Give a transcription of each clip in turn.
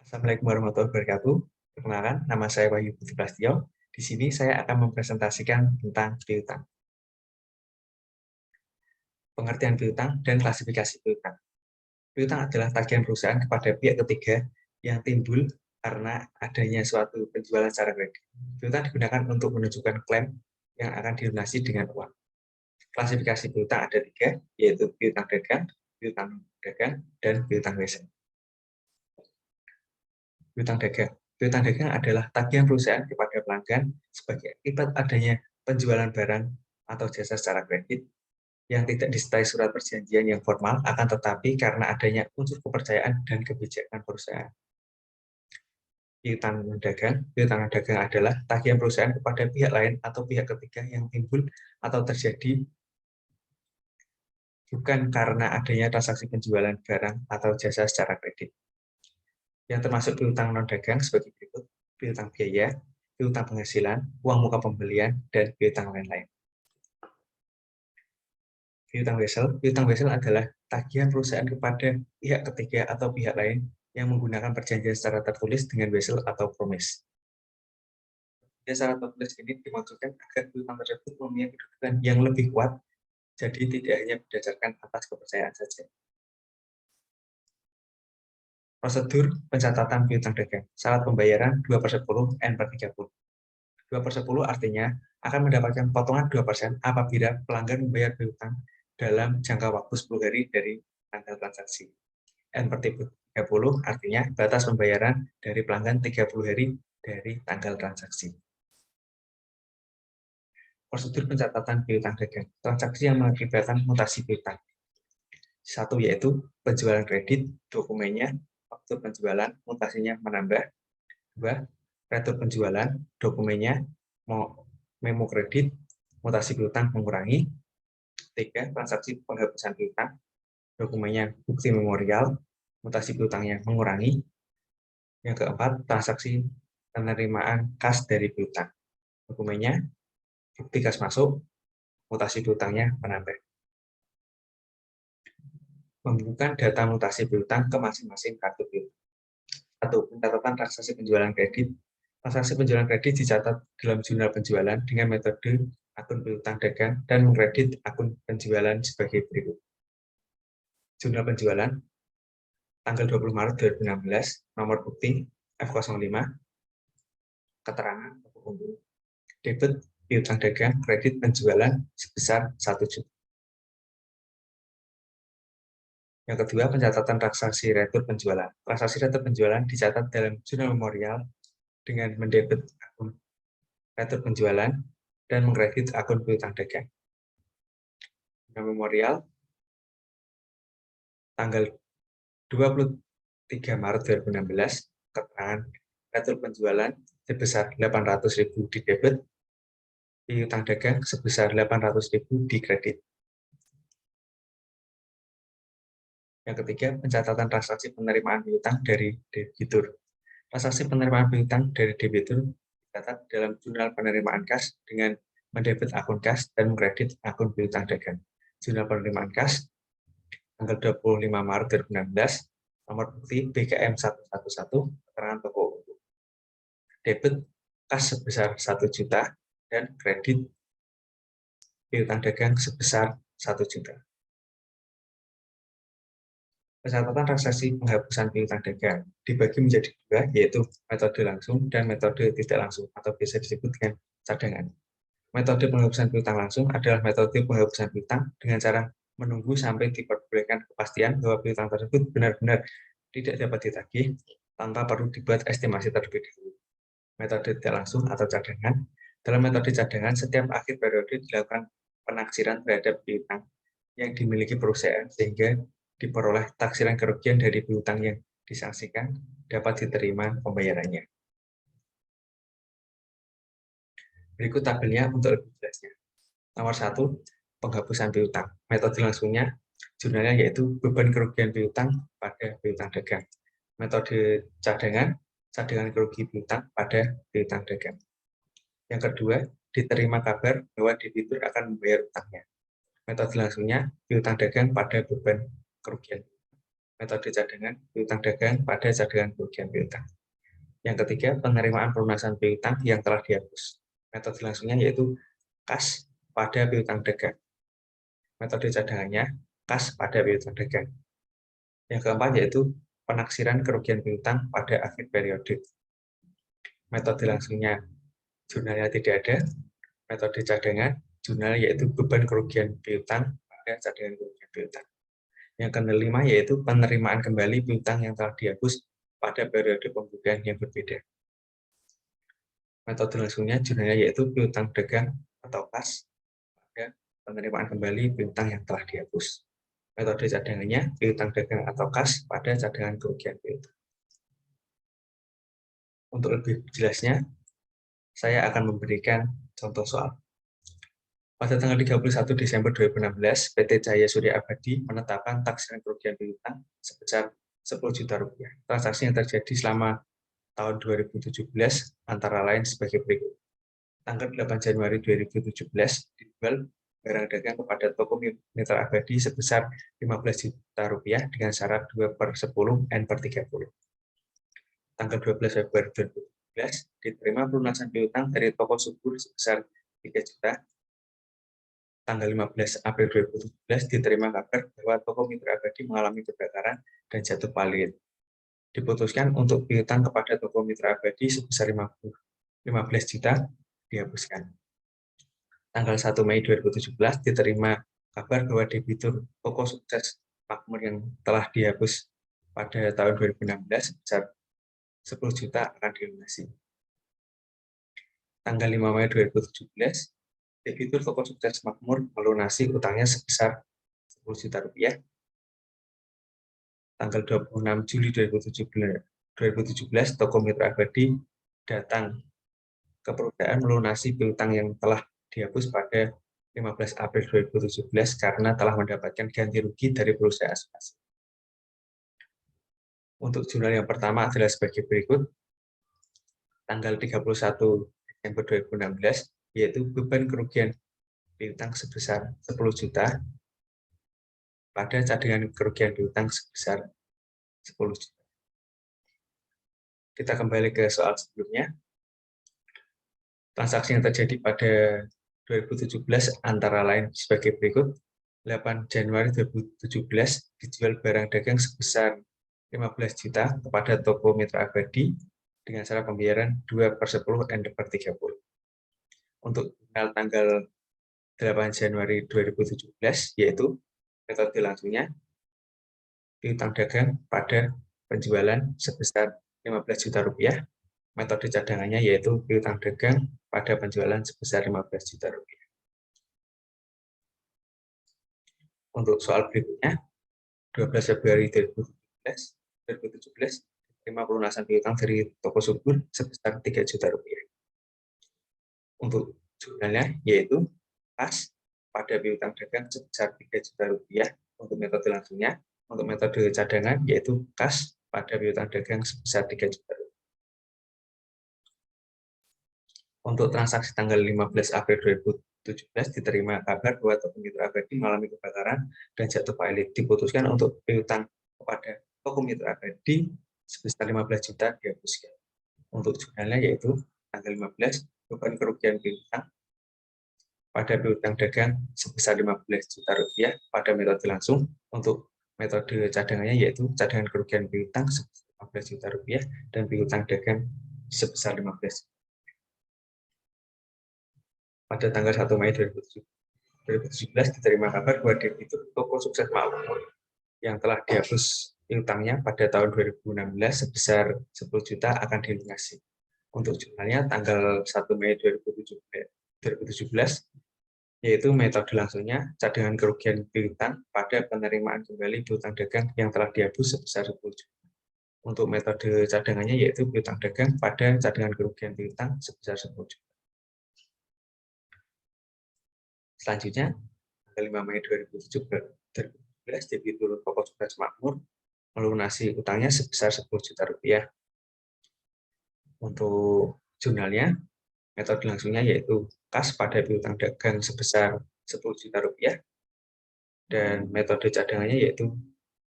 Assalamualaikum warahmatullahi wabarakatuh. Perkenalkan, nama saya Wahyu Budi Prasetyo. Di sini saya akan mempresentasikan tentang piutang. Pengertian piutang dan klasifikasi piutang. Piutang adalah tagihan perusahaan kepada pihak ketiga yang timbul karena adanya suatu penjualan secara kredit. Piutang digunakan untuk menunjukkan klaim yang akan dilunasi dengan uang. Klasifikasi piutang ada 3, yaitu piutang dagang, dan piutang wesel. Piutang dagang. Piutang dagang adalah tagihan perusahaan kepada pelanggan sebagai akibat adanya penjualan barang atau jasa secara kredit yang tidak disertai surat perjanjian yang formal, akan tetapi karena adanya unsur kepercayaan dan kebijakan perusahaan. Piutang dagang adalah tagihan perusahaan kepada pihak lain atau pihak ketiga yang timbul atau terjadi bukan karena adanya transaksi penjualan barang atau jasa secara kredit. Yang termasuk piutang non-dagang sebagai berikut: piutang biaya, piutang penghasilan, uang muka pembelian, dan piutang lain-lain. Piutang wesel adalah tagihan perusahaan kepada pihak ketiga atau pihak lain yang menggunakan perjanjian secara tertulis dengan wesel atau promise. Secara tertulis ini dimaksudkan agar piutang tersebut memiliki kedudukan yang lebih kuat, jadi tidak hanya berdasarkan atas kepercayaan saja. Prosedur pencatatan piutang dagang. Syarat pembayaran 2/10 N/30. 2/10 artinya akan mendapatkan potongan 2% apabila pelanggan membayar piutang dalam jangka waktu 10 hari dari tanggal transaksi. N/30 artinya batas pembayaran dari pelanggan 30 hari dari tanggal transaksi. Prosedur pencatatan piutang dagang. Transaksi yang mengakibatkan mutasi piutang. 1 yaitu penjualan kredit, dokumennya, faktur penjualan, mutasinya menambah. 2. Retur penjualan, dokumennya, memo kredit, mutasi piutang mengurangi. 3. Transaksi penghapusan piutang, dokumennya bukti memorial, mutasi piutangnya mengurangi. Yang keempat, transaksi penerimaan kas dari piutang, dokumennya bukti kas masuk, mutasi piutangnya menambah. Membuka data mutasi piutang ke masing-masing kartu piutang. 1. Pencatatan transaksi penjualan kredit. Transaksi penjualan kredit dicatat dalam jurnal penjualan dengan metode akun piutang dagang dan mengkredit akun penjualan sebagai berikut. Jurnal penjualan tanggal 20 Maret 2016, nomor bukti F05, keterangan debit piutang dagang kredit penjualan sebesar 1 juta. Yang kedua, pencatatan transaksi retur penjualan. Transaksi retur penjualan dicatat dalam jurnal memorial dengan mendebit akun retur penjualan dan mengkredit akun piutang dagang. Jurnal memorial tanggal 23 Maret 2016, keterangan retur penjualan sebesar 800.000 di debit, piutang dagang sebesar 800.000 di kredit. Yang ketiga, pencatatan transaksi penerimaan piutang dari debitur. Transaksi penerimaan piutang dari debitur dicatat dalam jurnal penerimaan kas dengan mendebit akun kas dan mengkredit akun piutang dagang. Jurnal penerimaan kas tanggal 25 Maret 2016, nomor bukti BKM 111, keterangan toko debit kas sebesar 1 juta dan kredit piutang dagang sebesar 1 juta. Pencatatan transaksi penghapusan piutang dagang dibagi menjadi 2, yaitu metode langsung dan metode tidak langsung, atau biasa disebut dengan cadangan. Metode penghapusan piutang langsung adalah metode penghapusan piutang dengan cara menunggu sampai diperbolehkan kepastian bahwa piutang tersebut benar-benar tidak dapat ditagih tanpa perlu dibuat estimasi terlebih dahulu. Metode tidak langsung atau cadangan. Dalam metode cadangan, setiap akhir periode dilakukan penaksiran terhadap piutang yang dimiliki perusahaan sehingga diperoleh taksiran kerugian dari piutang yang disanksikan dapat diterima pembayarannya. Berikut tabelnya untuk lebih jelasnya. Nomor 1, penghapusan piutang. Metode langsungnya, jurnalnya yaitu beban kerugian piutang pada piutang dagang. Metode cadangan, cadangan kerugian piutang pada piutang dagang. Yang kedua, diterima kabar bahwa debitur akan membayar utangnya. Metode langsungnya, piutang dagang pada beban kerugian. metode cadangan piutang dagang pada cadangan kerugian piutang. Yang ketiga, penerimaan pelunasan piutang yang telah dihapus. Metode langsungnya yaitu kas pada piutang dagang. Metode cadangannya kas pada piutang dagang. Yang keempat yaitu penaksiran kerugian piutang pada akhir periode. Metode langsungnya jurnalnya tidak ada. Metode cadangan jurnal yaitu beban kerugian piutang pada cadangan kerugian piutang. Yang kelima yaitu penerimaan kembali piutang yang telah dihapus pada periode pembukuan yang berbeda. Metode langsungnya jurnalnya yaitu piutang dagang atau kas pada penerimaan kembali piutang yang telah dihapus. Metode cadangannya piutang dagang atau kas pada cadangan kerugian piutang. Untuk lebih jelasnya, saya akan memberikan contoh soal. Pada tanggal 31 Desember 2016, PT Cahaya Surya Abadi menetapkan taksiran kerugian piutang sebesar 10 juta rupiah. Transaksi yang terjadi selama tahun 2017 antara lain sebagai berikut. Tanggal 8 Januari 2017 dijual barang dagang kepada toko Mitra Abadi sebesar 15 juta rupiah dengan syarat 2/10 N/30. Tanggal 12 Februari 2017 diterima pelunasan piutang dari toko Subur sebesar 3 juta. Tanggal 15 April 2017 diterima kabar bahwa toko Mitra Abadi mengalami kebakaran dan jatuh palit. Diputuskan untuk piutang kepada toko Mitra Abadi sebesar 15 juta dihapuskan. Tanggal 1 Mei 2017 diterima kabar bahwa debitur toko Sukses Makmur yang telah dihapus pada tahun 2016 sebesar 10 juta akan dilunasi. Tanggal 5 Mei 2017, debitur toko Sukses Makmur melunasi utangnya sebesar 10 juta rupiah. Tanggal 26 Juli 2017, toko Mitra Abadi datang ke perusahaan melunasi piutang yang telah dihapus pada 15 April 2017 karena telah mendapatkan ganti rugi dari perusahaan asuransi. Untuk jurnal yang pertama adalah sebagai berikut. Tanggal 31 Desember 2016, yaitu beban kerugian piutang sebesar 10 juta pada cadangan kerugian piutang sebesar 10 juta. Kita kembali ke soal sebelumnya. Transaksi yang terjadi pada 2017 antara lain sebagai berikut. 8 Januari 2017 dijual barang dagang sebesar 15 juta kepada toko Mitra Abadi dengan syarat pembayaran 2/10 N/30. Untuk tanggal 8 Januari 2017 yaitu metode langsungnya piutang dagang pada penjualan sebesar 15 juta rupiah. Metode cadangannya yaitu piutang dagang pada penjualan sebesar 15 juta rupiah. Untuk soal berikutnya, 12 Februari 2017 diterima pelunasan piutang dari toko Subur sebesar 3 juta rupiah. Untuk jurnalnya yaitu kas pada piutang dagang sebesar 3 juta rupiah untuk metode langsungnya. Untuk metode cadangan yaitu kas pada piutang dagang sebesar 3 juta rupiah. Untuk transaksi tanggal 15 April 2017 diterima kabar bahwa toko Mitra Abadi mengalami kebakaran dan jatuh palit. Diputuskan untuk piutang kepada toko Mitra Abadi sebesar 15 juta dihapuskan. Untuk jurnalnya yaitu tanggal 15 beban kerugian piutang pada piutang dagang sebesar 15 juta rupiah pada metode langsung. Untuk metode cadangannya yaitu cadangan kerugian piutang sebesar 15 juta rupiah dan piutang dagang sebesar 15 juta. Pada tanggal 1 Mei 2017 diterima kabar bahwa debitur toko Sukses Makmur yang telah dihapus piutangnya pada tahun 2016 sebesar 10 juta akan dilunasi. Untuk jurnalnya tanggal 1 Mei 2017 yaitu metode langsungnya cadangan kerugian piutang pada penerimaan kembali piutang dagang yang telah dihapus sebesar 10 juta. Untuk metode cadangannya yaitu piutang dagang pada cadangan kerugian piutang sebesar 10 juta. Selanjutnya, tanggal 5 Mei 2017, debitur toko Sukses Makmur melunasi utangnya sebesar 10 juta rupiah. Untuk jurnalnya, metode langsungnya yaitu kas pada piutang dagang sebesar 10 juta rupiah, dan metode cadangannya yaitu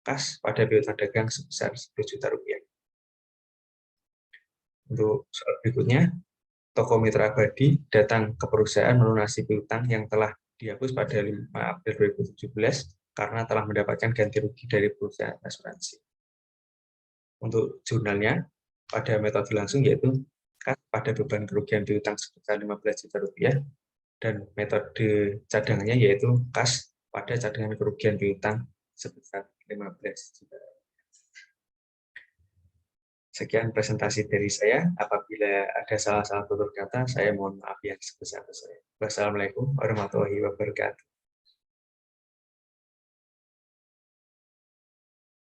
kas pada piutang dagang sebesar 10 juta rupiah. Untuk soal berikutnya, toko mitra abadi datang ke perusahaan melunasi piutang yang telah dihapus pada 5 April 2017 karena telah mendapatkan ganti rugi dari perusahaan asuransi. Untuk jurnalnya, pada metode langsung yaitu kas pada beban kerugian piutang sebesar 15 juta rupiah, dan metode cadangannya yaitu kas pada cadangan kerugian piutang sebesar 15 juta. Sekian presentasi dari saya. Apabila ada salah-salah tutur kata, saya mohon maaf yang sebesar-besarnya. Wassalamualaikum warahmatullahi wabarakatuh.